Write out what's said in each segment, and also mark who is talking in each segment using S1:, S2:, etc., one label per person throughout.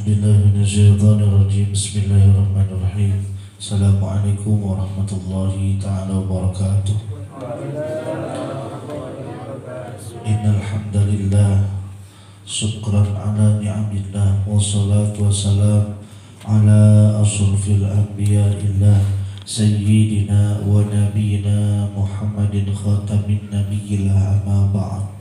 S1: بالله من الشيطان الرجيم. بسم الله الرحمن الرحيم. السلام عليكم ورحمة الله تعالى وبركاته. إن الحمد لله شكرا على نعم الله والصلاة والسلام على أشرف الأنبياء الله سيدنا ونبينا محمد خاتم النبي الله أما بعد.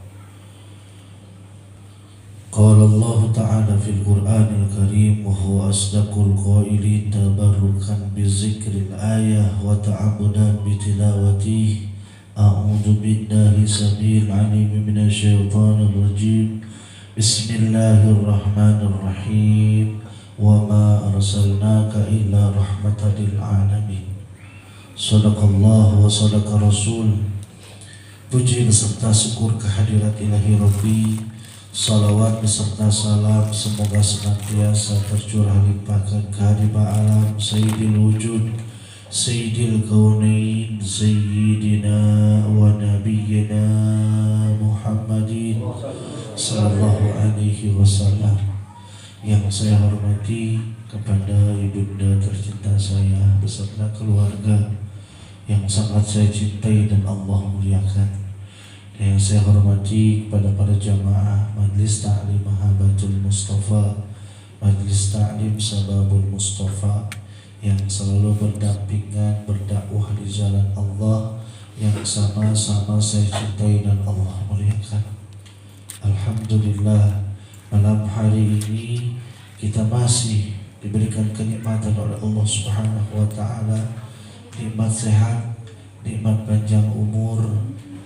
S1: قال الله تعالى في القرآن الكريم وهو أصدق القائلين تبركا بذكر الآية وتعبدا بتلاوته. أعوذ بالله السميع العليم من الشيطان الرجيم. بسم الله الرحمن الرحيم. وما أرسلناك إلا رحمة للعالمين. صدق الله وصدق رسول. Puji beserta syukur kehadirat Ilahi Rabbi, salawat beserta salam semoga senantiasa tercurah limpahkan ke hadirat alam Sayyidil Wujud, Sayyidil Kaunain, Sayyidina wa Nabiyyina Muhammadin sallallahu alaihi wasallam. Yang saya hormati kepada ibunda tercinta saya beserta keluarga yang sangat saya cintai dan Allah muliakan. Yang saya hormati kepada para jamaah Majlis Ta'lim Mahabbatul Mustafa, Majlis Ta'lim Sababul Mustafa, yang selalu berdampingan berdakwah di jalan Allah, yang sama-sama saya cintai dan Allah muliakan. Alhamdulillah, malam hari ini kita masih diberikan kenikmatan oleh Allah Subhanahu wa taala, nikmat sehat, nikmat panjang umur,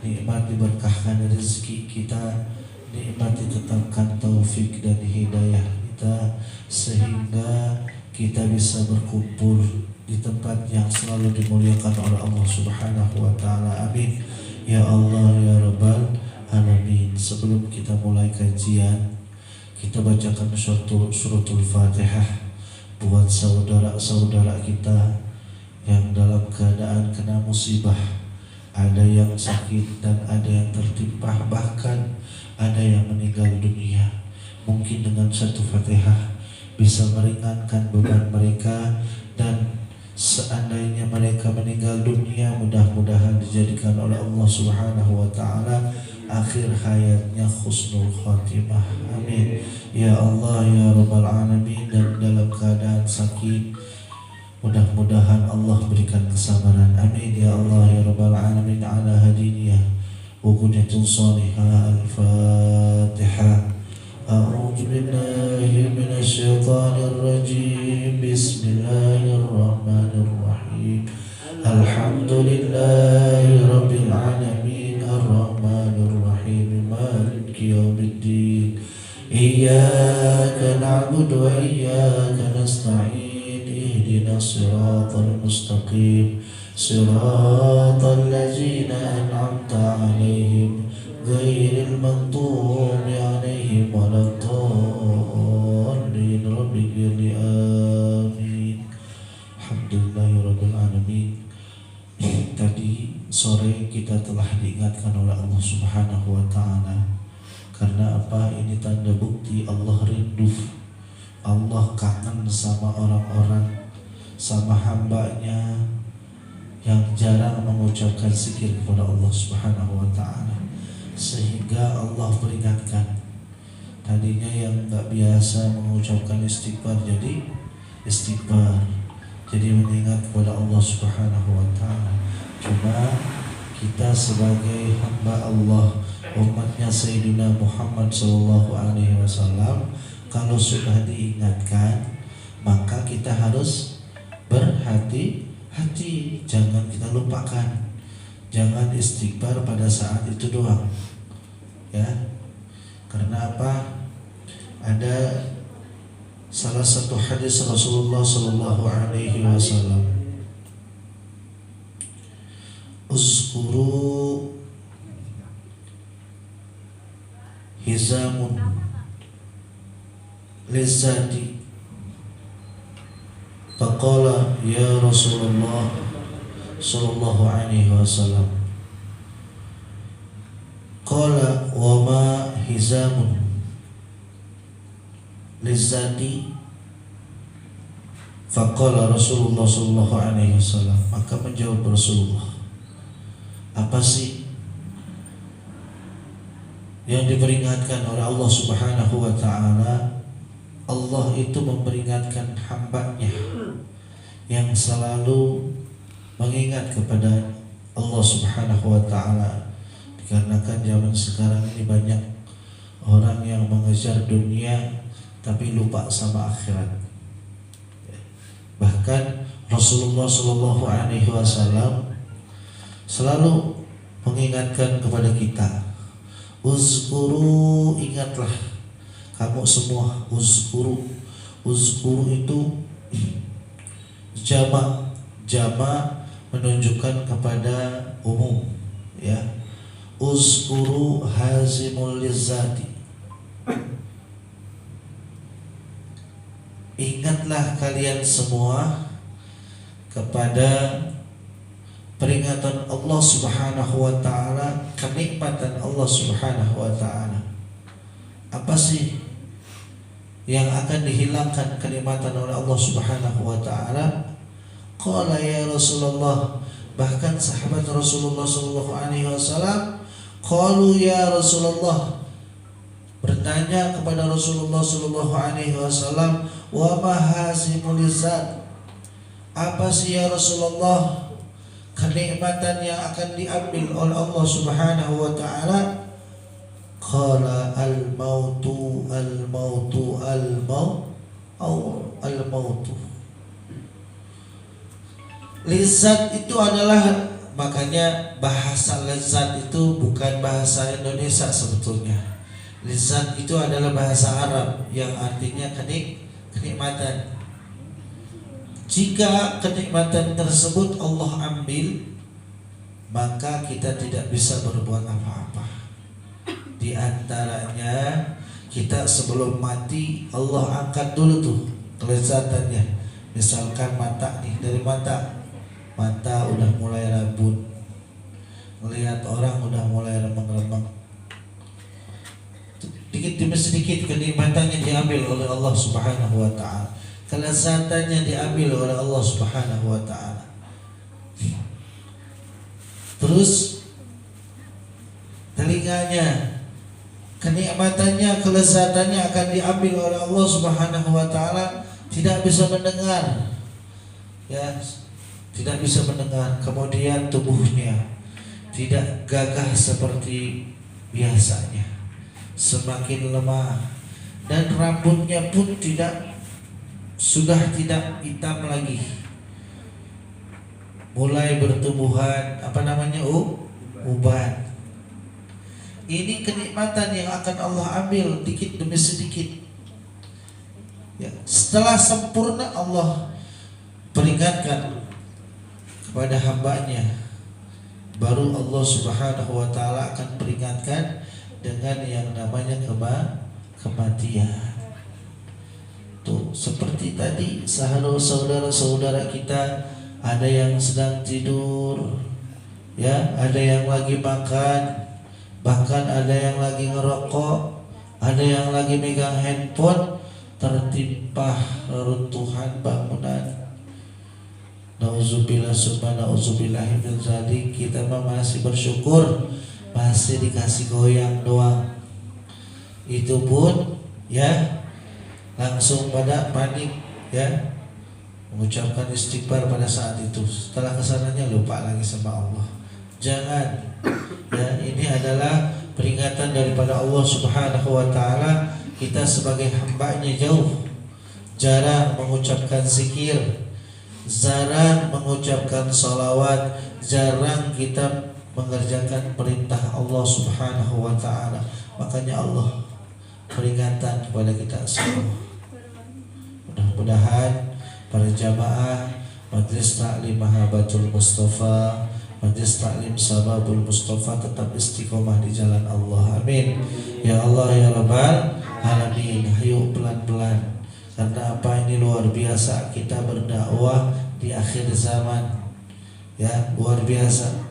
S1: nikmat diberkahkan rezeki kita, nikmat ditetapkan taufik dan hidayah kita, sehingga kita bisa berkumpul di tempat yang selalu dimuliakan oleh Allah Subhanahu wa taala. Amin ya Allah ya Rabbal alamin. Sebelum kita mulai kajian, kita bacakan suratul Fatihah buat saudara-saudara kita yang dalam keadaan kena musibah. Ada yang sakit dan ada yang tertimpa, bahkan ada yang meninggal dunia. Mungkin dengan satu Fatihah bisa meringankan beban mereka, dan seandainya mereka meninggal dunia, mudah-mudahan dijadikan oleh Allah Subhanahu wa taala akhir hayatnya husnul khatimah. Amin ya Allah ya Rabbal alamin. Dan dalam keadaan sakit, mudah-mudahan Allah berikan kesabaran. Amin ya Allah ya Rabbal alamin. Ala hadiniyah wa qudratun salihah. Al-Fatihah. A'udzu billahi minasy syaithanir rajim. Bismillahirrahmanirrahim. Alhamdulillahi rabbil alamin. Ar-Rahmanir Rahim. Maliki yaumiddin. Iyyaka na'budu wa iyyaka nasta'in. Ihdina siratal mustaqim, siratal ladzina an'amta 'alaihim ghairil maghdubi 'alaihim waladdallin. Rabbighfirli. Amin. Alhamdulillahirabbil alamin. Tadi sore kita telah diingatkan oleh Allah Subhanahu wa taala. Karena apa? Ini tanda bukti Allah rindu, Allah kangen sama orang-orang, sama hambanya yang jarang mengucapkan zikir kepada Allah Subhanahu wa ta'ala. Sehingga Allah peringatkan, tadinya yang gak biasa mengucapkan istighfar jadi istighfar, jadi mengingat kepada Allah Subhanahu wa ta'ala. Cuma kita sebagai hamba Allah, umatnya Sayyidina Muhammad sallallahu alaihi wasallam, kalau sudah diingatkan, maka kita harus berhati-hati, jangan kita lupakan. Jangan istighfar pada saat itu doang, ya. Karena apa? Ada salah satu hadis Rasulullah sallallahu alaihi wasallam, uzkuru hizamun lizzati. Faqala ya Rasulullah sallallahu alaihi wasallam, qala wa ma hizamun lizzati Faqala Rasulullah sallallahu alaihi wasallam, maka menjawab Rasulullah, apa sih yang diperingatkan oleh Allah Subhanahu wa taala? Allah itu memperingatkan hambanya yang selalu mengingat kepada Allah Subhanahu wa taala. Dikarenakan zaman sekarang ini banyak orang yang mengejar dunia tapi lupa sama akhirat. Bahkan Rasulullah Shallallahu Alaihi Wasallam selalu mengingatkan kepada kita, uzkuru, ingatlah kamu semua. Uzkuru, uzkuru itu jamak menunjukkan kepada umum, ya. Uzkuru hazimul lizzati, ingatlah kalian semua kepada peringatan Allah Subhanahu wa taala, kenikmatan Allah Subhanahu wa taala. Apa sih yang akan dihilangkan kenikmatan oleh Allah Subhanahu wa taala? Qala ya Rasulullah, bahkan sahabat Rasulullah sallallahu alaihi wasallam qalu ya Rasulullah, bertanya kepada Rasulullah sallallahu alaihi wasallam, wa mahazimul lizzat, apa sih ya Rasulullah kenikmatan yang akan diambil oleh Allah Subhanahu wa taala? Qala al-mautu al-mautu al-mautu. Lezat itu adalah, makanya bahasa lezat itu bukan bahasa Indonesia sebetulnya. Lezat itu adalah bahasa Arab yang artinya kenikmatan. Jika kenikmatan tersebut Allah ambil, maka kita tidak bisa berbuat apa-apa. Di antaranya kita sebelum mati Allah angkat dulu tuh kelezatannya. Misalkan mata nih, dari mata udah mulai rabun, melihat orang udah mulai remeng-remeng, dikit demi sedikit kenikmatannya diambil oleh Allah Subhanahu wa taala, kelezatannya diambil oleh Allah Subhanahu wa taala. Terus telinganya, kenikmatannya, kelezatannya akan diambil oleh Allah Subhanahu wa taala, tidak bisa mendengar, ya, tidak bisa mendengar. Kemudian tubuhnya tidak gagah seperti biasanya, semakin lemah, dan rambutnya pun sudah tidak hitam lagi, mulai bertumbuhan uban. Ini kenikmatan yang akan Allah ambil dikit demi sedikit, ya. Setelah sempurna Allah peringatkan kepada hambanya, baru Allah Subhanahu wa taala akan peringatkan dengan yang namanya kematian. Tuh, seperti tadi saudara-saudara kita, ada yang sedang tidur, ya, ada yang lagi makan, bahkan ada yang lagi ngerokok, ada yang lagi megang handphone, tertimpa reruntuhan bangunan. Nauzubillah summa nauzubillah min dzalik. Kita masih bersyukur masih dikasih goyang doang. Itu pun, ya, langsung pada panik, ya, mengucapkan istighfar pada saat itu. Setelah kesananya lupa lagi sama Allah. Jangan, ya, ini adalah peringatan daripada Allah Subhanahu wa taala. Kita sebagai hambanya jarang mengucapkan zikir, jarang mengucapkan salawat, jarang kita mengerjakan perintah Allah Subhanahu wa taala. Makanya Allah peringatan kepada kita semua. Mudah-mudahan para jamaah Majelis Ta'lim Mahabbatul Mustafa, Majelis Ta'lim Sababul Mustafa tetap istiqomah di jalan Allah. Amin. Ya Allah ya Rabbal Alamin. Ayo pelan-pelan. Karena apa, ini luar biasa kita berdakwah di akhir zaman, ya, luar biasa.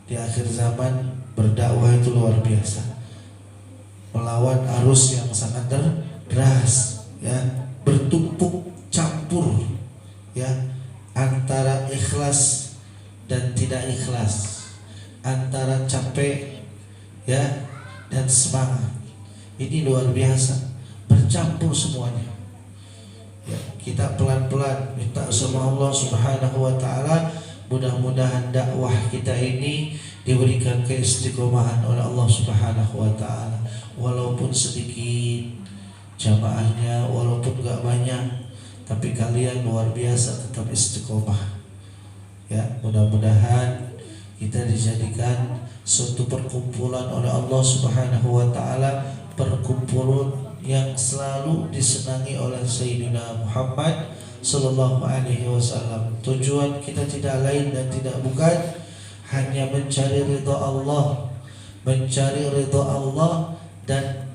S1: Di akhir zaman berdakwah itu luar biasa, melawan arus yang sangat deras, ya, bertumpuk campur, ikhlas, antara capek ya dan semangat. Ini luar biasa, bercampur semuanya. Ya, kita pelan-pelan minta sama Allah Subhanahu wa taala, mudah-mudahan dakwah kita ini diberikan keistiqomahan oleh Allah Subhanahu wa taala. Walaupun sedikit jamaahnya, walaupun gak banyak, tapi kalian luar biasa tetap istiqomah. Ya, mudah-mudahan kita dijadikan suatu perkumpulan oleh Allah Subhanahu wa taala, perkumpulan yang selalu disenangi oleh Sayyidina Muhammad sallallahu alaihi wasallam. Tujuan kita tidak lain dan tidak bukan hanya mencari ridha Allah, mencari ridha Allah dan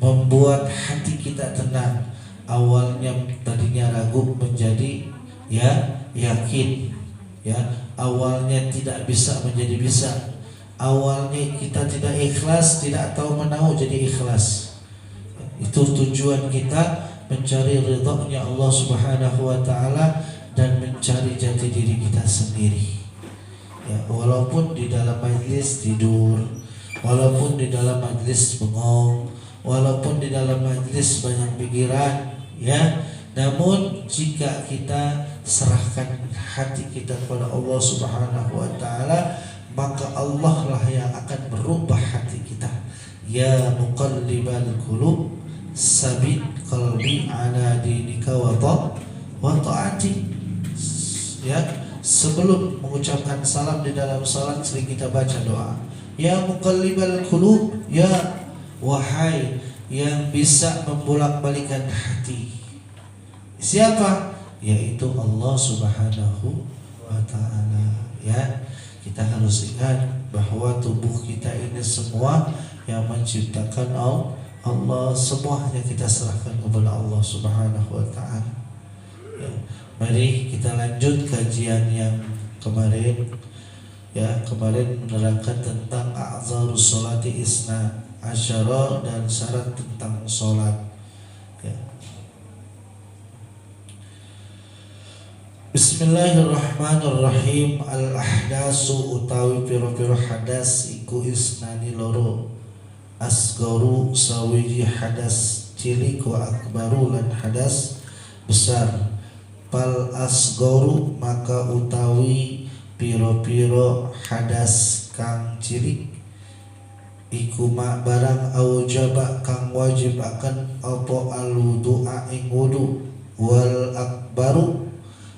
S1: membuat hati kita tenang. Awalnya tadinya ragu menjadi yakin. Ya, awalnya tidak bisa menjadi bisa. Awalnya kita tidak ikhlas, tidak tahu menahu jadi ikhlas. Itu tujuan kita, mencari ridhonya Allah Subhanahu wa taala dan mencari jati diri kita sendiri. Ya, walaupun di dalam majlis tidur, walaupun di dalam majlis bengong, walaupun di dalam majlis banyak pikiran, ya, namun jika kita serahkan hati kita kepada Allah Subhanahu wa taala, maka Allah lah yang akan merubah hati kita. Ya muqallibal qulub, sabit qalbi ala dinika wa ta'ati. Ya, sebelum mengucapkan salam di dalam salat sering kita baca doa. Ya muqallibal qulub, ya wahai yang bisa membolak-balikan hati. Siapa? Yaitu Allah Subhanahu wa taala. Ya, kita harus ingat bahwa tubuh kita ini semua yang menciptakan Allah, semuanya kita serahkan kepada Allah Subhanahu wa taala. Ya, mari kita lanjut kajian yang kemarin. Ya, kemarin menerangkan tentang a'dzarus sholati isna asyara dan syarat tentang sholat. Ya. Bismillahirrahmanirrahim. Al-ahdasu utawi piro-piro hadas iku isnani loro. Asgaru sawiji hadas cilik wa akbaru lan hadas besar. Pal asgaru maka utawi piro-piro hadas kang cilik iku mak barang aujaba kang wajib akan apa al-wudu'a ing wudu. Wal akbaru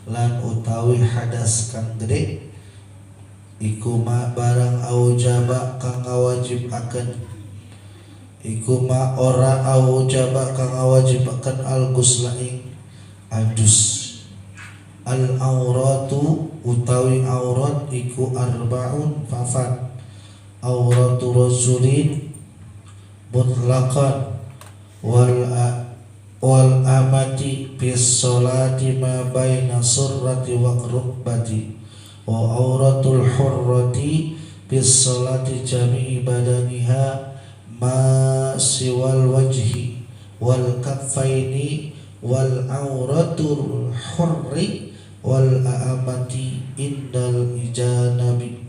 S1: lan utawi hadas kang gede iku ma barang aujaba kang wajib akan iku ma ora aujaba kang wajib akan al guslaing adus. Al auratu utawi aurat iku arbaun fafat. Auratu rajulin mutlaqan wal amati bis sholati ma baina surrati wa rukbati wa auratul hurrati bis sholati jami'i badaniha ma siwal wajhi wal kaffaini wal auratul hurri wal amati indal ijanabi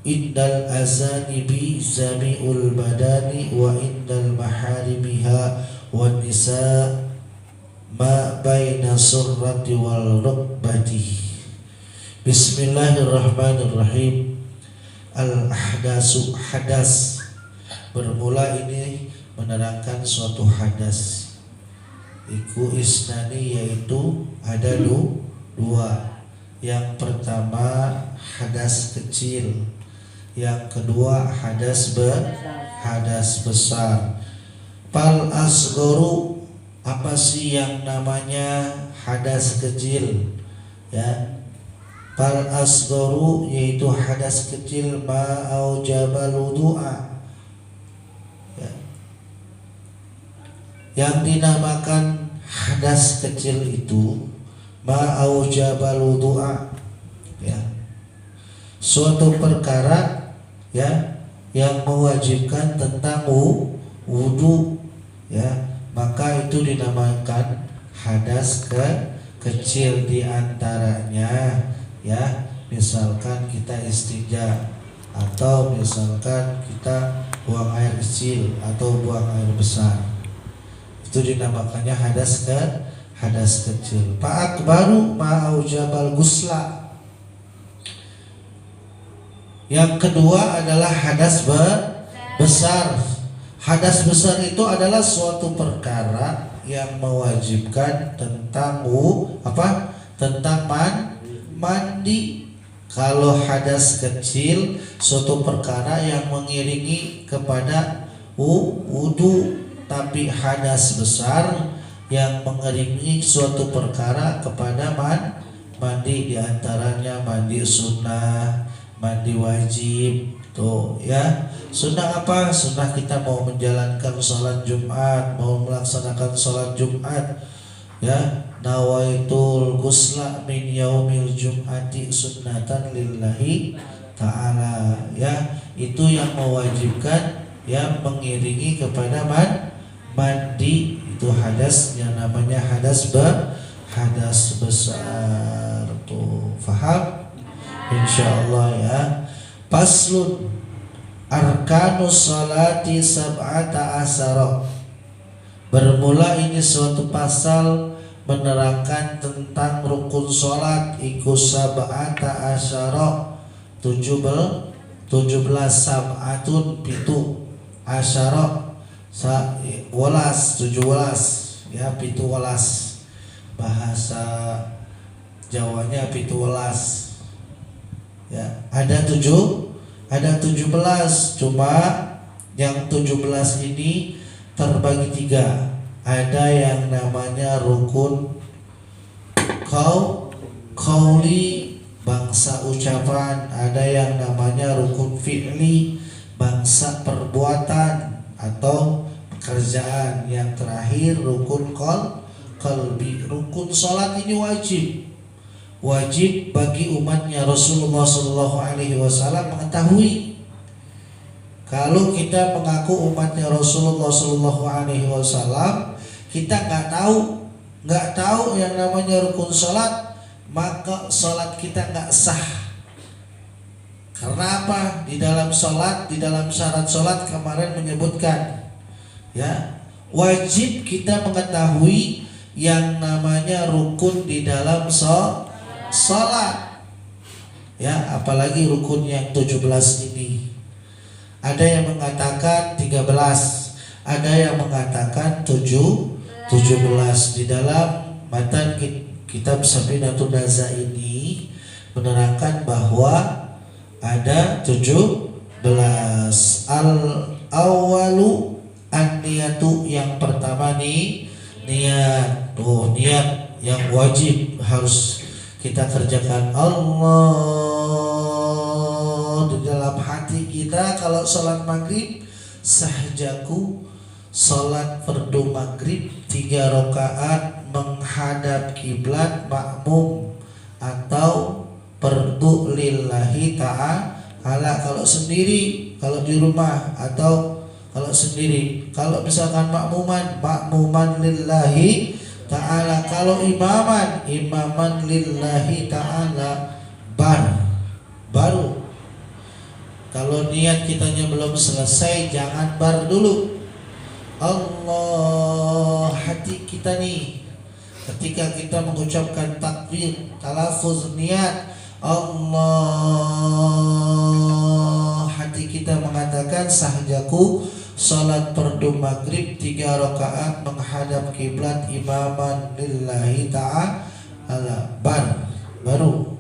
S1: indal azanibi zami'ul badani wa indal maharimiha wan nisa ma baina surrati wal rukbati. Bismillahirrahmanirrahim. Al ahdasu hadas. Bermula ini menerangkan suatu hadas. Iku isnani yaitu ada dua. Yang pertama hadas kecil, yang kedua hadas besar. Pal asgharu, apa sih yang namanya hadas kecil? Ya, pal asgharu yaitu hadas kecil ma aujabal wudu'a. Ya. Yang dinamakan hadas kecil itu ma aujabal wudu'a. Ya. Suatu perkara ya yang mewajibkan tentang wudu, ya, maka itu dinamakan hadas kecil. Di antaranya ya misalkan kita istinja, atau misalkan kita buang air kecil atau buang air besar, itu dinamakannya hadas kecil. Fa akbaru ma aujabal gusla. Yang kedua adalah hadas besar. Hadas besar itu adalah suatu perkara yang mewajibkan tentang mandi. Kalau hadas kecil suatu perkara yang mengiringi kepada wudu, tapi hadas besar yang mengiringi suatu perkara kepada mandi, diantaranya mandi sunnah, mandi wajib. Tuh ya, sunnah apa? Sunnah kita mau menjalankan sholat Jumat, mau melaksanakan sholat Jumat, ya, nawaitul ghusla min yaumil jum'ati sunnatan lillahi ta'ala, ya, itu yang mewajibkan, yang mengiringi kepada mandi, itu hadas yang namanya hadas besar. Tuh faham insyaallah ya. Faslun arkanus salati sab'ata asara. Bermula ini suatu pasal menerangkan tentang rukun salat iku sab'ata asyara 17 sab'atun pitu asyara 17 ya, 17 bahasa Jawanya 17 ya, ada 17, cuma yang 17 ini terbagi 3. Ada yang namanya rukun qauli, bangsa ucapan. Ada yang namanya rukun fi'li, bangsa perbuatan atau pekerjaan. Yang terakhir rukun qalbi. Rukun salat ini wajib bagi umatnya Rasulullah SAW mengetahui. Kalau kita mengaku umatnya Rasulullah SAW, kita nggak tahu yang namanya rukun salat, maka salat kita nggak sah. Karena apa? Di dalam salat, di dalam syarat salat kemarin menyebutkan, ya, wajib kita mengetahui yang namanya rukun di dalam salat, ya, apalagi rukun yang 17 ini. Ada yang mengatakan 13, ada yang mengatakan 17. Di dalam matan kitab Safinatun Naza ini menerangkan bahwa ada 17. Al-awwalu an-niyatu, yang pertama nih niat. Niat yang wajib harus kita kerjakan Allah di dalam hati kita. Kalau sholat maghrib, sahjaku, sholat fardu maghrib 3 rakaat menghadap kiblat makmum atau fardu lillahi ta'ala. Kalau sendiri, kalau di rumah, atau kalau sendiri, kalau misalkan makmuman lillahi ta'ala. Kalau imaman lillahi ta'ala baru. Kalau niat kitanya belum selesai, jangan bar dulu. Allah, hati kita nih, ketika kita mengucapkan takbir, talafuz niat Allah, hati kita mengatakan sahjaku salat fardu maghrib 3 rakaat menghadap kiblat imaman lillahi ta'ala, baru.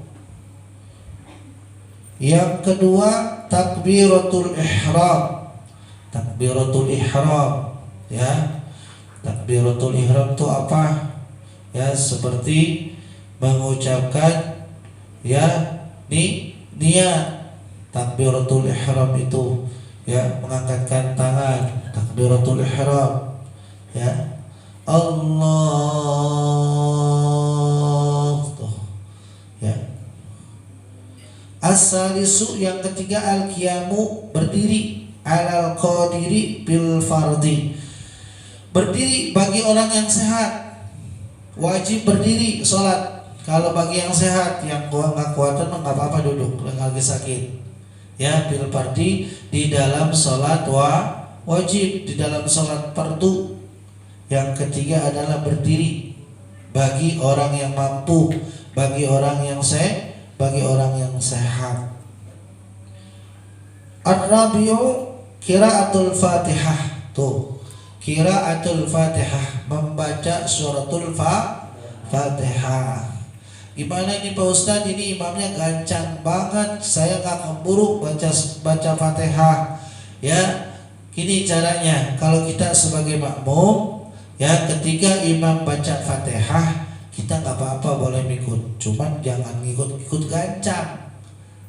S1: Yang kedua takbiratul ihram. Ya, takbiratul ihram itu apa? Ya, seperti mengucapkan, ya, niat. Takbiratul ihram itu, ya, mengangkatkan tangan, takbiratul ihram, ya, Allah, tuh, ya. As-salisu, yang ketiga, al-qiyamu, berdiri, alal qadiri bil fardi, berdiri bagi orang yang sehat, wajib berdiri sholat. Kalau bagi yang sehat, yang nggak kuatan nggak apa-apa duduk, yang lagi sakit. Ya, bil fardi di dalam sholat wajib, di dalam sholat fardu. Yang ketiga adalah berdiri bagi orang yang mampu, bagi orang yang sehat. Ar-rabi'u qiraatul Fatihah. Tuh, qiraatul Fatihah, membaca suratul Fatihah. Gimana ini Pak Ustadz? Ini imamnya gancang banget, saya gak keburu baca Fatihah. Ya, gini caranya. Kalau kita sebagai makmum, ya, ketika imam baca Fatihah, kita nggak apa-apa, boleh ikut, cuman jangan ikut gancang.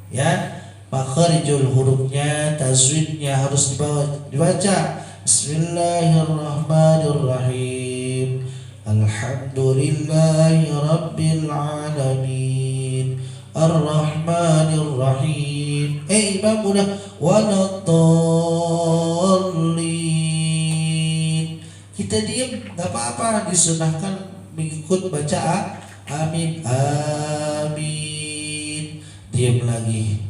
S1: Ya, makharijul hurufnya, tajwidnya harus dibaca. Bismillahirrahmanirrahim. Alhamdulillahi rabbil alamin. Ar-Rahmanir-Rahim. Imam udah waladhdallin. Kita diam, nggak apa-apa, disunahkan mengikut baca amin, amin. Diam lagi.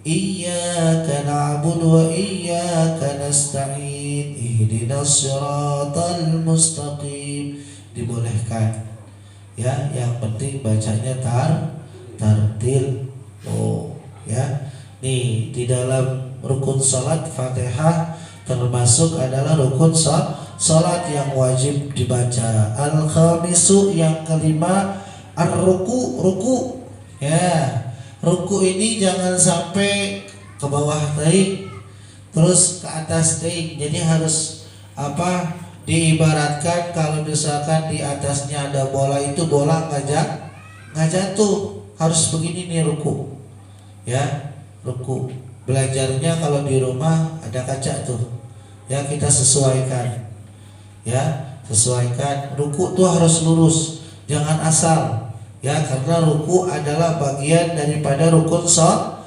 S1: Iyyaka na'budu wa iyyaka nasta'in. Ihdinas siratal mustaqim. Dibolehkan. Ya, yang penting bacanya tartil. Oh, ya. Nih, di dalam rukun salat Fatihah termasuk adalah rukun salat yang wajib dibaca. Al-khamisu, yang kelima, ruku. Ya, ruku ini jangan sampai ke bawah teing terus ke atas teing. Jadi harus diibaratkan kalau misalkan di atasnya ada bola, itu bola nggak jatuh, harus begini nih ruku. Ya, ruku. Belajarnya kalau di rumah ada kaca tuh. Ya, kita sesuaikan. Ya, sesuaikan. Ruku tuh harus lurus, jangan asal. Ya, karena ruku adalah bagian daripada rukun salat.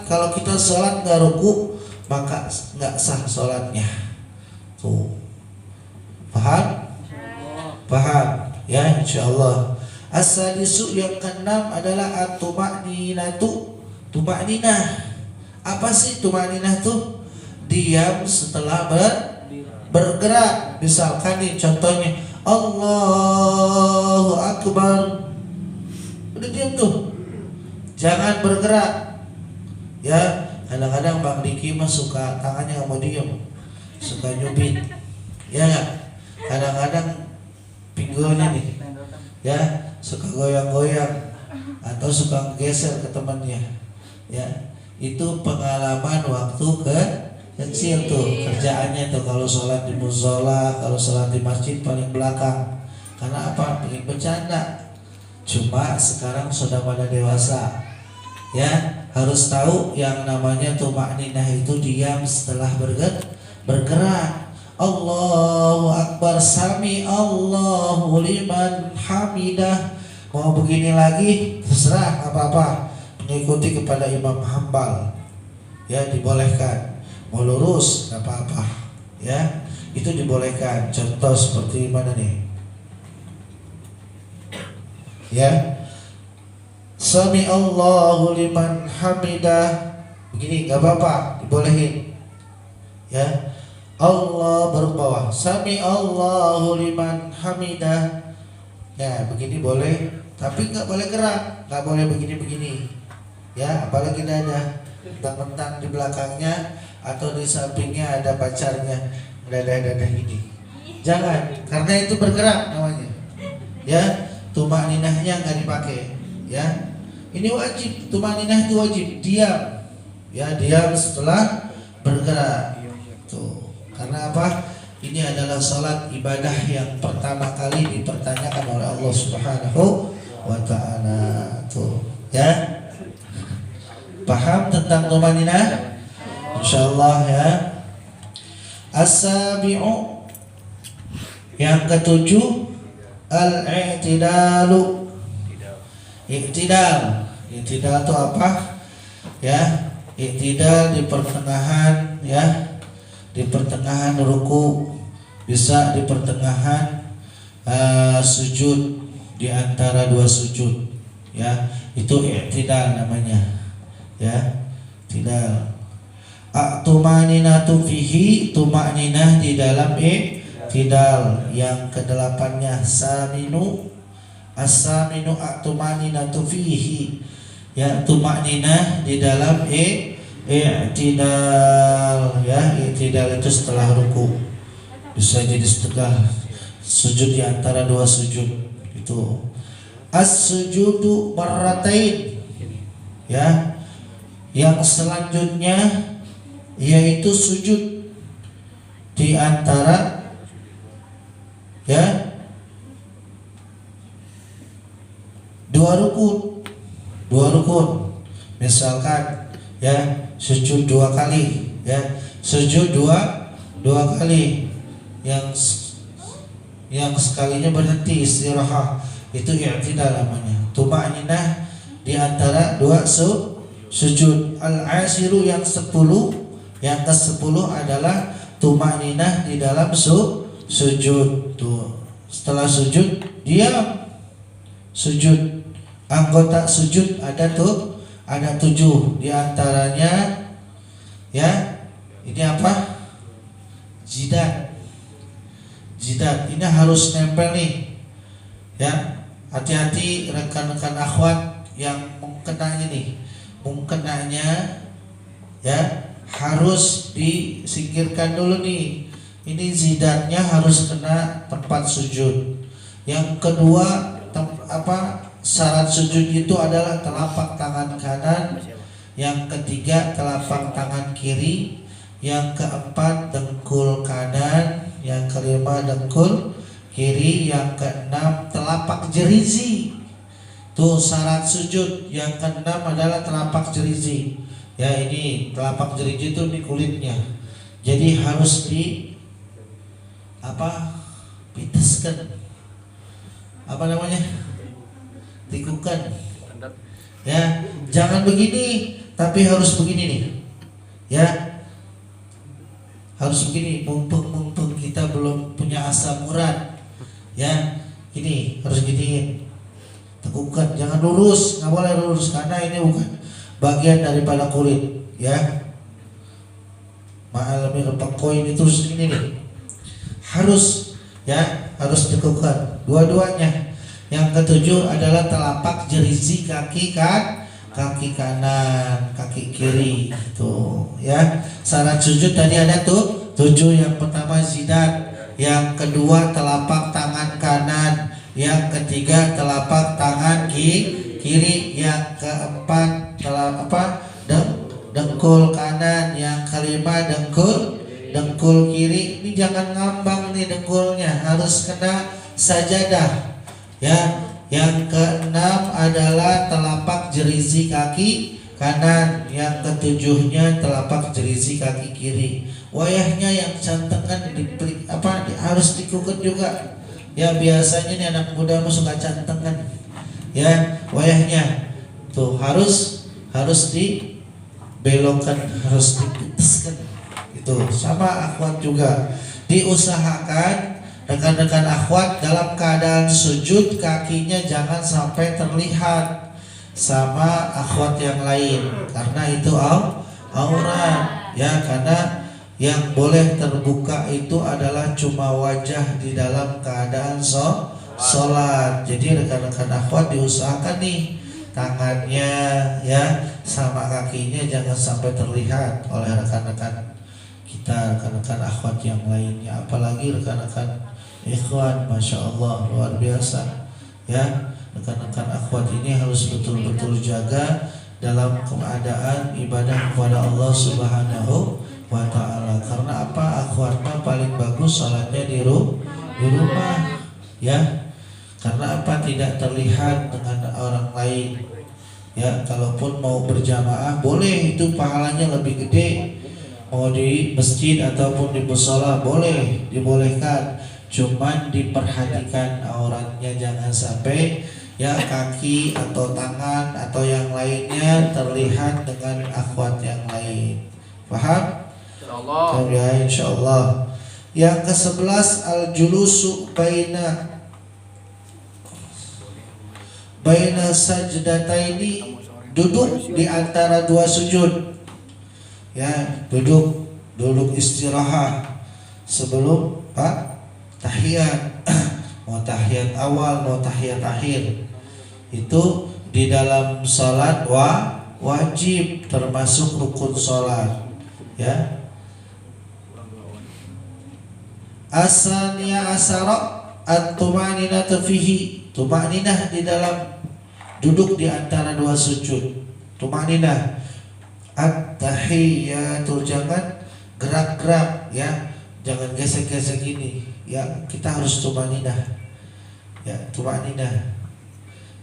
S1: Kalau kita salat nggak ruku, maka nggak sah salatnya. Tuh, paham? Ya, insyaallah. As-sadisu, yang keenam adalah at-tuma'ninatu. Tuma'ninah. Apa sih tuma'ninah tuh? Diam setelah bergerak. Misalkan nih contohnya, Allahu Akbar, udah diam tuh, jangan bergerak. Ya, kadang-kadang Bang Diki mah suka tangannya nggak mau diam, suka nyubit. Ya, kadang-kadang pinggulnya nih, ya, suka goyang-goyang atau suka geser ke temannya. Ya, itu pengalaman waktu kecil tuh, kerjaannya tuh kalau sholat di musola, kalau sholat di masjid paling belakang. Karena apa? Pengen bercanda. Cuma sekarang sudah pada dewasa, ya, harus tahu yang namanya tuma'ninah itu diam setelah bergerak. Allahu Akbar, sami Allahu liman hamidah. Mau begini lagi terserah, apa-apa, mengikuti kepada Imam Hambal. Ya, dibolehkan. Mau lurus nggak apa-apa, ya, itu dibolehkan. Contoh seperti mana nih? Ya, sami Allahu liman hamidah, begini nggak apa-apa, dibolehin. Ya, Allah baru bawah, sami Allahu liman hamidah. Ya, begini boleh, tapi nggak boleh gerak, nggak boleh begini-begini. Ya, apalagi dada, mentang-mentang di belakangnya atau di sampingnya ada pacarnya, dada gini. Jangan, karena itu bergerak namanya. Ya, tuma'ninahnya nggak dipakai. Ya, ini wajib, tuma'ninah itu wajib, diam. Ya, diam setelah bergerak. Tuh, karena apa? Ini adalah salat ibadah yang pertama kali dipertanyakan oleh Allah Subhanahu wa ta'ala. Tuh, ya. Paham tentang tuma'ninah? Insyaallah, ya. As-sabi'u, yang ketujuh, al-i'tidalu. I'tidal itu apa? Ya, i'tidal di pertengahan, ya, di pertengahan ruku, bisa di pertengahan sujud. di antara dua sujud, ya. Itu i'tidal namanya, ya. I'tidal. Atumaninatu fihi, tumaninah di dalam i'tidal. Yang kedelapannya saminu, as-saminu atumaninatu fihi, ya, tumaninah di dalam i'tidal, ya. I'tidal itu setelah ruku, bisa jadi setelah sujud di antara dua sujud itu. As-sujudu marratain, ya. Yang selanjutnya yaitu sujud di antara, ya, dua rukun. Misalkan, ya, sujud dua kali, ya, sujud dua kali. Yang sekalinya berhenti istirahat, itu i'tidal namanya. Tumaninah di antara dua sujud. Al-ashiru yang 10, yang ke-10 adalah tumaninah di dalam sujud. Tuh, setelah sujud diam. Sujud, anggota sujud ada 7 di antaranya, ya. Ini apa? Jidat ini harus nempel nih, ya. Hati-hati rekan-rekan akhwat yang mengkenanya nih, ya, harus disingkirkan dulu nih. Ini jidatnya harus kena tempat sujud. Yang kedua, syarat sujud itu adalah telapak tangan kanan. Yang ketiga, telapak tangan kiri. Yang keempat, dengkul kanan. Yang kelima, dengkul kiri. Yang keenam, telapak jerizi. Tuh syarat sujud. Yang keenam adalah telapak jerizi. Ya, ini telapak jerizi itu di kulitnya. Jadi harus piteskan. Apa namanya? Tikukan. Ya, jangan begini, tapi harus begini nih. Ya. Harus begini, mumpung kita belum punya asam urat. Ya, ini harus giniin. Tekukan, jangan lurus, nggak boleh lurus karena ini bukan bagian daripada kulit, ya. Ma'alami koin itu segini nih. Harus, ya, harus tekukan dua-duanya. Yang ketujuh adalah telapak jerizi kaki kanan, kaki kiri, tuh, ya. Syarat sujud tadi ada 7. Yang pertama jidat, yang kedua telapak tangan kanan, yang ketiga telapak tangan kiri, yang keempat dengkul kanan, yang kelima dengkul kiri. Ini jangan ngambang nih dengkulnya, harus kena sajadah, ya. Yang keenam adalah telapak jerizi kaki kanan, yang ketujuhnya telapak jerizi kaki kiri. Wayahnya yang cantengan harus dikuket juga. Ya, biasanya nih anak muda suka cantengan. Ya, wayahnya tuh harus dibelokkan, harus dipiteskan. Itu sama akhwat juga. Diusahakan rekan-rekan akhwat dalam keadaan sujud kakinya jangan sampai terlihat sama akhwat yang lain, karena itu aurat, ya. Karena yang boleh terbuka itu adalah cuma wajah di dalam keadaan sholat. Jadi rekan-rekan akhwat diusahakan nih tangannya, ya, sama kakinya jangan sampai terlihat oleh rekan-rekan kita, rekan-rekan akhwat yang lainnya. Apalagi rekan-rekan ikhwan, Masya Allah, luar biasa, ya. Rekan-rekan akhwat ini harus betul-betul jaga dalam keadaan ibadah kepada Allah Subhanahu wa ta'ala. Karena apa? Akhwatnya paling bagus sholatnya di rumah, ya. Karena apa? Tidak terlihat dengan orang lain, ya. Kalaupun mau berjamaah boleh, itu pahalanya lebih gede. Mau di masjid ataupun di mushola boleh, dibolehkan. Cuman diperhatikan auratnya, jangan sampai, ya, kaki atau tangan atau yang lainnya terlihat dengan akhwat yang lain. Paham? Insyaallah. Ya, insyaallah. Yang ke-11 al-julusu baina baina sajdataini, duduk di antara dua sujud. Ya, duduk istirahat sebelum tahiyat. Mau tahiyat awal, mau tahiyat akhir. Itu di dalam salat wajib, termasuk rukun salat. Ya. Asaniya asara at-tumaninatu fihi, tumaninah di dalam duduk di antara dua sujud. Tumaninah. At-tahiyyatu, jangan gerak-gerak ya, jangan gesek-gesek gini ya, kita harus tumaninah. Ya, tumaninah.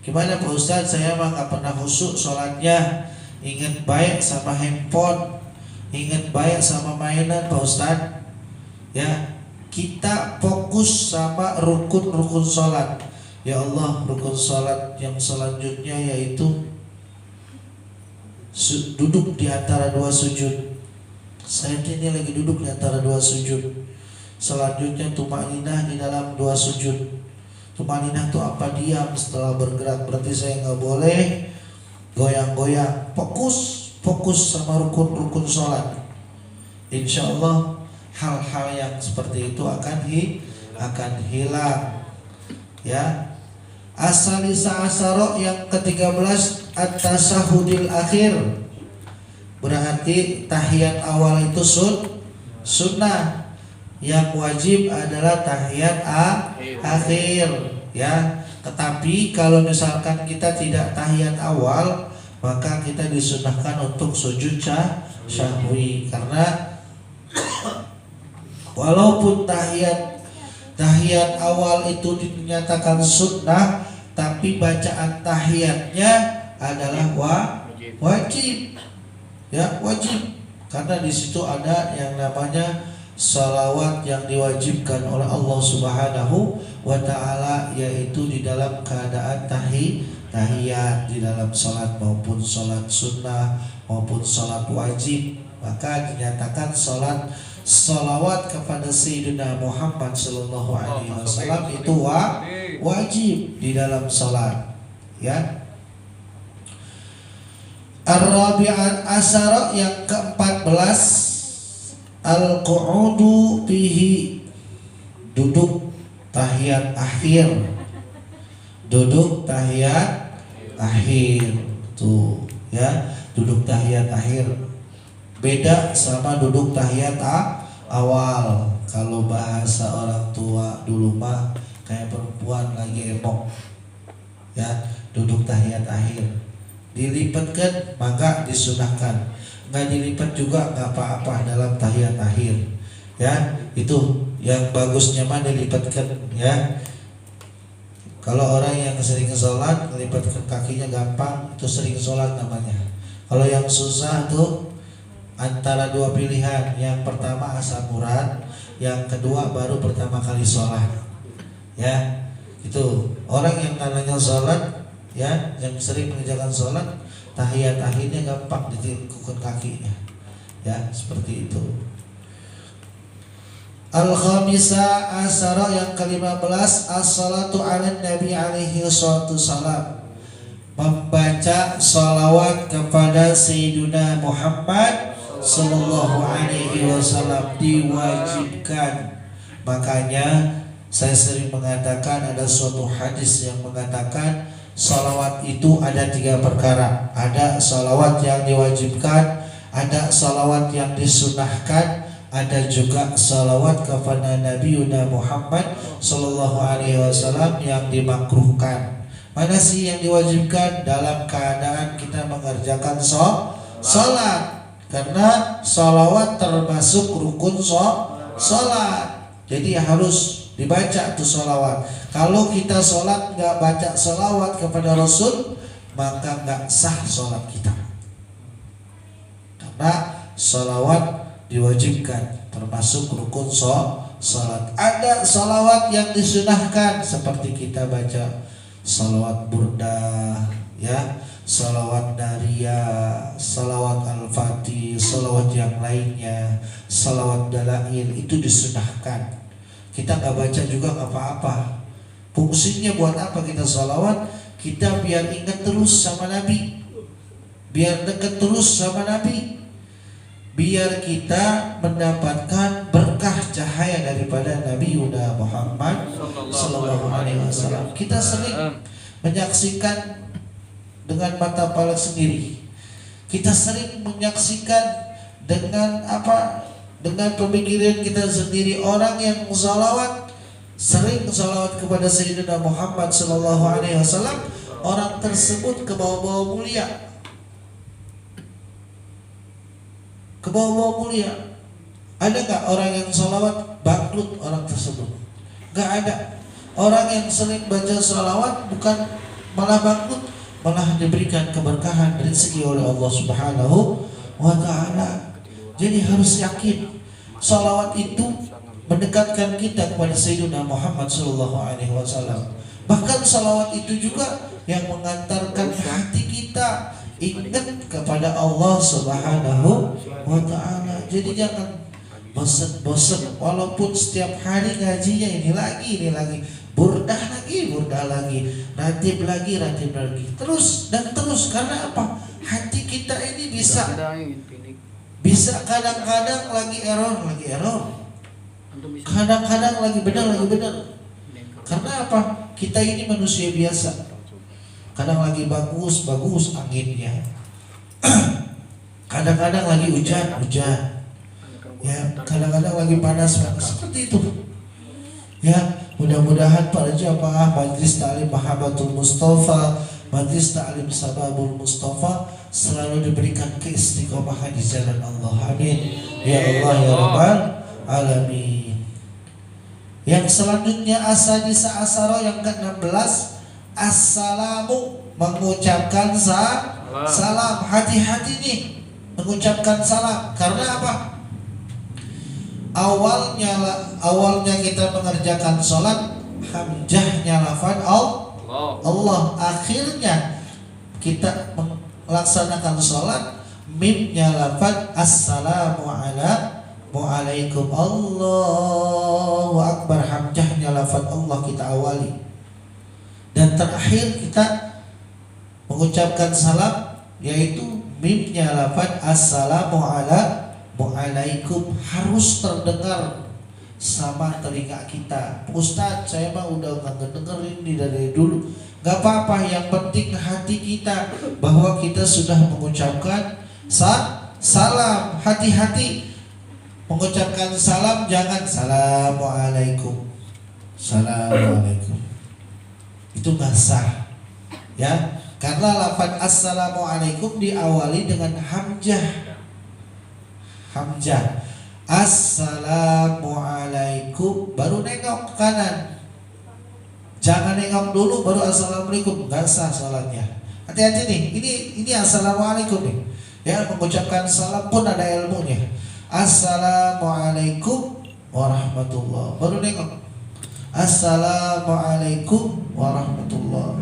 S1: Gimana Pak Ustadz, saya mah gak pernah khusyuk sholatnya, ingat baik sama handphone, ingat baik sama mainan Pak Ustadz. Ya, kita fokus sama rukun-rukun sholat. Ya Allah, rukun sholat yang selanjutnya yaitu duduk di antara dua sujud. Saya ini lagi duduk di antara dua sujud. Selanjutnya tumaninah di dalam dua sujud. Tumaninah itu apa? Diam setelah bergerak. Berarti saya nggak boleh goyang-goyang. Fokus sama rukun-rukun sholat. Insya Allah hal-hal yang seperti itu akan hilang. Ya. Asalisa asaro yang ke-13 at-tasahudil akhir. Berarti tahiyat awal itu sunnah. Yang wajib adalah tahiyat akhir ya. Tetapi kalau misalkan kita tidak tahiyat awal, maka kita disunahkan untuk sujud syahwi. Karena walaupun tahiyat awal itu dinyatakan sunnah, tapi bacaan tahiyatnya adalah wajib. Ya, wajib. Karena di situ ada yang namanya salawat yang diwajibkan oleh Allah Subhanahu wa taala, yaitu di dalam keadaan tahiyat, di dalam salat maupun salat sunnah maupun salat wajib. Maka dinyatakan salawat kepada Sayyidina Muhammad sallallahu alaihi wasallam itu wajib di dalam salat. Ya. Ar-rabi'an asyara yang ke-14 al-qu'udu fihi, duduk tahiyat akhir. Duduk tahiyat akhir tuh ya, duduk tahiyat akhir. Beda sama duduk tahiyat awal. Kalau bahasa orang tua dulu mah kayak perempuan lagi emok. Ya, duduk tahiyat akhir. Dilipatkan maka disunahkan, nggak dilipat juga nggak apa-apa dalam tahiyat akhir. Ya, itu yang bagusnya mah dilipatkan ya. Kalau orang yang sering sholat melipatkan kakinya gampang, itu sering sholat namanya. Kalau yang susah tuh antara dua pilihan, yang pertama asam urat, yang kedua baru pertama kali sholat. Ya, itu orang yang namanya sholat ya, yang sering mengerjakan sholat, tahiyat akhirnya gampang ditekukkan kakinya. Ya, seperti itu. Al-khamisa asyara yang ke-15 as-salatu ala nabi alaihi wassalatu salam, membaca salawat kepada Sayyidina Muhammad sallallahu alaihi wasallam diwajibkan. Makanya saya sering mengatakan ada suatu hadis yang mengatakan salawat itu ada 3 perkara. Ada salawat yang diwajibkan, ada salawat yang disunahkan, ada juga salawat kepada Nabi Muhammad sallallahu alaihi wasallam yang dimakruhkan. Mana sih yang diwajibkan? Dalam keadaan kita mengerjakan salat. Karena salawat termasuk rukun salat. Jadi harus dibaca tuh salawat. Kalau kita sholat nggak baca salawat kepada Rasul, maka nggak sah sholat kita. Karena salawat diwajibkan, termasuk rukun sholat. Ada salawat yang disunahkan, seperti kita baca salawat burdah, ya, salawat nariyah, salawat al-fatih, salawat yang lainnya, salawat dalail, itu disunahkan. Kita nggak baca juga nggak apa-apa. Fungsinya buat apa kita salawat? kita biar ingat terus sama Nabi, biar dekat terus sama Nabi, biar kita mendapatkan berkah cahaya daripada Nabi Muhammad sallallahu alaihi wasallam. Kita sering menyaksikan dengan mata kepala sendiri. Kita sering menyaksikan dengan dengan pemikiran kita sendiri, orang yang sering salawat kepada Sayyidina Muhammad sallallahu alaihi wasallam, orang tersebut ke bawah-bawah mulia. Ke bawah-bawah mulia. Ada gak orang yang salawat bangkrut orang tersebut? Gak ada. Orang yang sering baca salawat bukan malah bangkrut, malah diberikan keberkahan rezeki oleh Allah Subhanahu wa ta'ala. Jadi harus yakin salawat itu mendekatkan kita kepada Sayyidina Muhammad sallallahu alaihi wasallam. Bahkan salawat itu juga yang mengantarkan hati kita ingat kepada Allah Subhanahu wa ta'ala. Jadi jangan bosan-bosan, walaupun setiap hari ngajinya ini lagi, burdah lagi, ratib lagi, terus dan terus. Karena apa? Hati kita ini bisa kadang-kadang lagi error, kadang-kadang lagi benar. Karena apa? Kita ini manusia biasa. Kadang lagi bagus anginnya. Kadang-kadang lagi hujan. Ya, kadang-kadang lagi panas. Seperti itu. Ya, mudah-mudahan para jamaah Majlis Ta'lim Mahabbatul Mustafa, Majlis Ta'lim Sababul Mustafa selalu diberikan keistiqomahan di jalan Allah. Amin. Ya Allah ya Rabbal Alamin. Yang selanjutnya asadisa asaro yang ke-16, assalamu, mengucapkan salam. Hati-hati nih mengucapkan salam. Karena apa? Awalnya kita mengerjakan sholat, hamzahnya lafaz Allah. Akhirnya kita melaksanakan sholat, mimnya lafaz assalamu alaikum. Allahu akbar, hamzahnya lafaz Allah kita awali. Dan terakhir kita mengucapkan salam, yaitu mimnya lafaz assalamu alaikum, harus terdengar sama telinga kita. Ustaz, saya mah udah gak dengerin ini dari dulu. Gak apa-apa, yang penting hati kita bahwa kita sudah mengucapkan salam. Hati-hati mengucapkan salam, jangan assalamualaikum. Itu gak sah, ya. Karena lafaz assalamualaikum diawali dengan hamzah. Assalamualaikum, baru nengok ke kanan. Jangan nengok dulu baru assalamualaikum, gak sah salatnya. Hati-hati nih, ini assalamualaikum nih. Ya, mengucapkan salam pun ada ilmunya. Assalamualaikum warahmatullah, baru nengok. Assalamualaikum warahmatullah.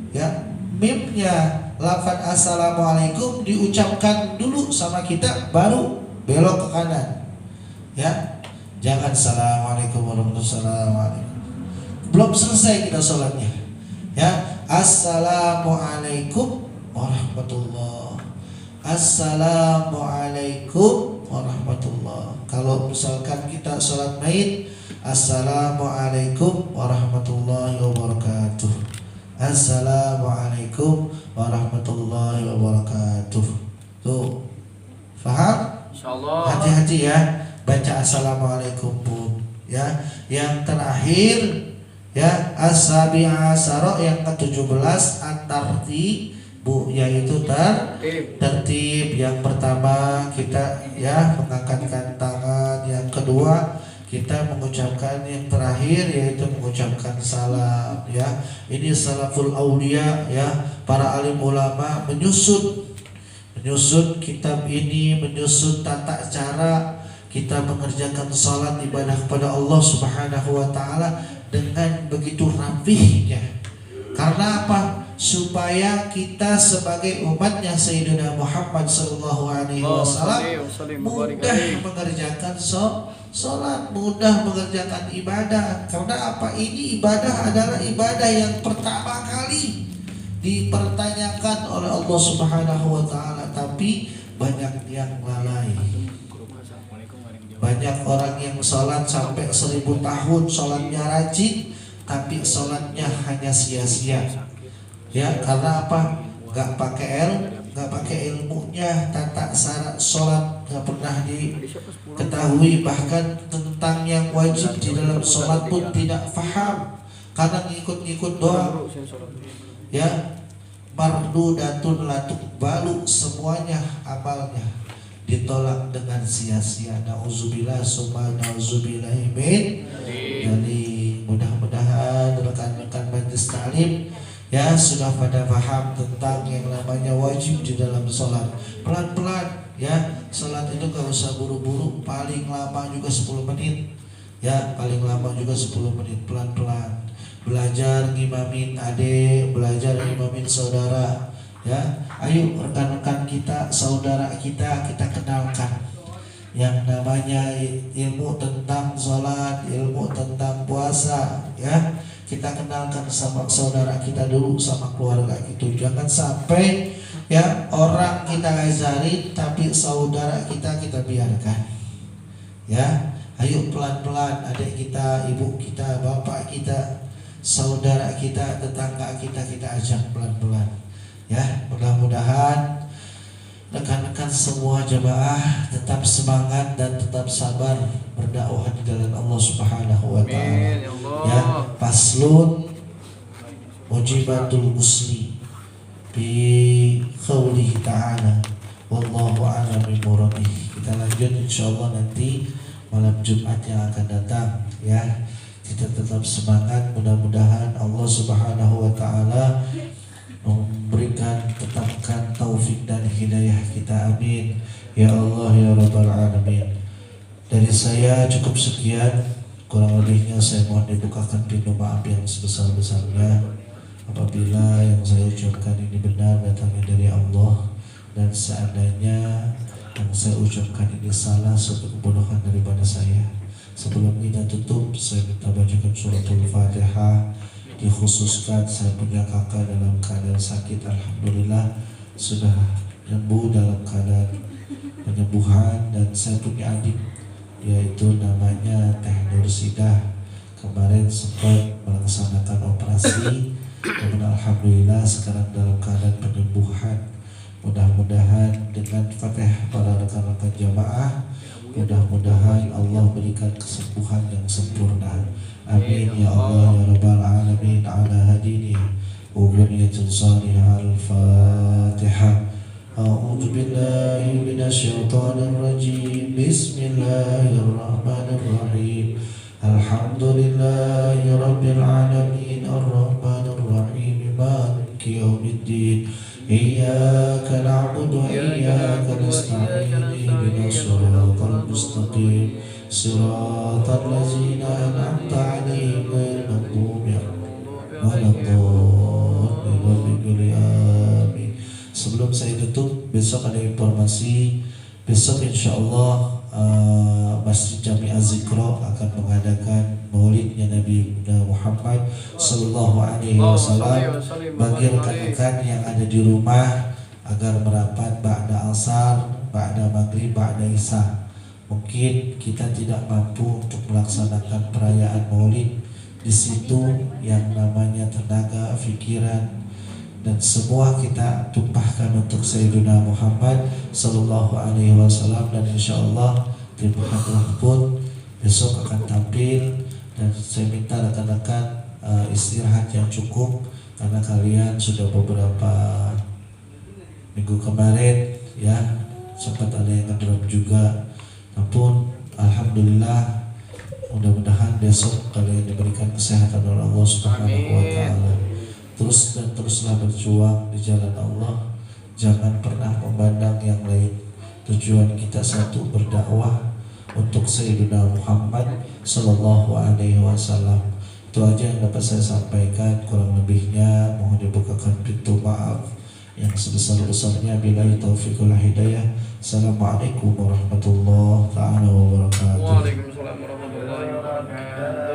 S1: Ya, mimnya lafaz assalamualaikum diucapkan dulu sama kita, baru belok ke kanan. Ya, jangan assalamualaikum warahmatullahi wabarakatuh. Belum selesai kita sholatnya. Ya, assalamualaikum warahmatullah. Assalamualaikum warahmatullah. Kalau misalkan kita sholat maid, assalamualaikum warahmatullahi wabarakatuh. Assalamualaikum warahmatullahi wabarakatuh. Tuh, paham? Insyaallah. Hati-hati ya baca assalamualaikum pun. Ya, yang terakhir ya as-sabi'a asara yang ke-17 at-tartib, yaitu tertib. Yang pertama kita ya mengangkatkan tangan, yang kedua kita mengucapkan, yang terakhir yaitu mengucapkan salam. Ya, ini salaful aulia, ya, para alim ulama menyusun kitab ini, menyusun tata cara kita mengerjakan salat ibadah kepada Allah Subhanahu wa ta'ala dengan begitu rapihnya. Karena apa? Supaya kita sebagai umatnya Sayyidina Muhammad sallallahu alaihi wasallam mudah mengerjakan salat, mudah mengerjakan ibadah. Karena apa? Ini ibadah adalah ibadah yang pertama kali dipertanyakan oleh Allah Subhanahu wa taala, tapi banyak yang lalai. Banyak orang yang sholat sampai 1000 tahun, sholatnya rajin, tapi sholatnya hanya sia-sia. Ya, karena apa? Gak pakai ilmunya, tata syarat sholat gak pernah diketahui, bahkan tentang yang wajib di dalam sholat pun tidak paham, karena ngikut-ngikut doang. Ya, mardudatun latuk balu, semuanya amalnya ditolak dengan sia-sia. Nauzubillah summa nauzubillah min. Jadi mudah-mudahan rekan-rekan majelis taklim ya sudah pada paham tentang yang namanya wajib di dalam sholat. Pelan-pelan ya, sholat itu gak usah buru-buru, paling lama juga 10 menit ya, paling lama juga 10 menit, pelan-pelan. Belajar ngimamin adik, belajar ngimamin saudara ya. Ayo rekan-rekan kita, saudara kita kenalkan yang namanya ilmu tentang sholat, ilmu tentang puasa ya. Kita kenalkan sama saudara kita dulu, sama keluarga itu. Jangan sampai ya orang kita ajarin tapi saudara kita biarkan ya. Ayo pelan-pelan, adik kita, ibu kita, bapak kita, saudara kita, tetangga kita ajak pelan-pelan ya. Mudah-mudahan rekan-rekan semua jemaah tetap semangat dan tetap sabar berdakwah di jalan Allah Subhanahu wa taala. Ya, faslun mujibatul muslim bi qaulihi ta'ala wallahu a'lam bi muradihi. Kita lanjut insyaallah nanti malam Jumat yang akan datang ya. Kita tetap semangat, mudah-mudahan Allah Subhanahu wa taala memberikan, tetapkan taufik dan hidayah kita, amin ya Allah ya rabbal alamin. Dari saya cukup sekian, kurang lebihnya saya mohon dibukakan pintu maaf yang sebesar-besarnya apabila yang saya ucapkan ini benar datangnya dari Allah, dan seandainya yang saya ucapkan ini salah suatu kebodohan daripada saya. Sebelum kita tutup, saya minta bacakan suratul Fatihah. Dikhususkan saya punya kakak dalam keadaan sakit, alhamdulillah sudah sembuh dalam keadaan penyembuhan, dan saya punya adik yaitu namanya Teh Nursidah, kemarin sempat melaksanakan operasi dan alhamdulillah sekarang dalam keadaan penyembuhan. Mudah-mudahan dengan Fatihah para rekan-rekan jamaah, mudah-mudahan Allah berikan kesembuhan yang sempurna, amin ya Allah ya rabbal alamin. Ala hadini wa ghaniyatin salihah. Al-Fatihah. A'udzu billahi minasy syaithanir rajim. Bismillahirrahmanirrahim. Alhamdulillahi rabbil alamin arrahmanir rahim maliki yaumiddin. Iyyaka na'budu wa iyyaka nasta'in. Ihdinas siratal mustaqim. Siratal ladzina an'amta 'alaihim ghairil maghdubi 'alaihim waladdallin. Amin. Sebelum saya tutup, besok ada informasi. Besok insyaallah Masjid Jami Az-Zikra akan mengadakan maulidnya Nabi Muhammad Sallallahu Alaihi Wasallam. Bagi rekan-rekan yang ada di rumah agar merapat ba'da asar, ba'da maghrib, ba'da isya. Mungkin kita tidak mampu untuk melaksanakan perayaan maulid di situ, yang namanya tenaga, pikiran, dan semua kita tumpahkan untuk Sayyidina Muhammad Sallallahu Alaihi Wasallam. Dan insya Allah tim hadrah pun besok akan tampil, dan saya minta rekan-rekan istirahat yang cukup, karena kalian sudah beberapa minggu kemarin ya sempat ada yang ngedrop juga. Namun alhamdulillah, mudah-mudahan besok kalian diberikan kesehatan oleh Allah Subhanahu wa taala. Teruslah berjuang di jalan Allah. Jangan pernah memandang yang lain. Tujuan kita satu, berdakwah untuk Sayyidina Muhammad Sallallahu Alaihi Wasallam. Itu aja yang dapat saya sampaikan. Kurang lebihnya mohon dibukakan pintu maaf yang sebesar-besarnya. Billahi taufiq wal hidayah. Assalamualaikum warahmatullahi wabarakatuh.
S2: Waalaikumsalam warahmatullahi wabarakatuh.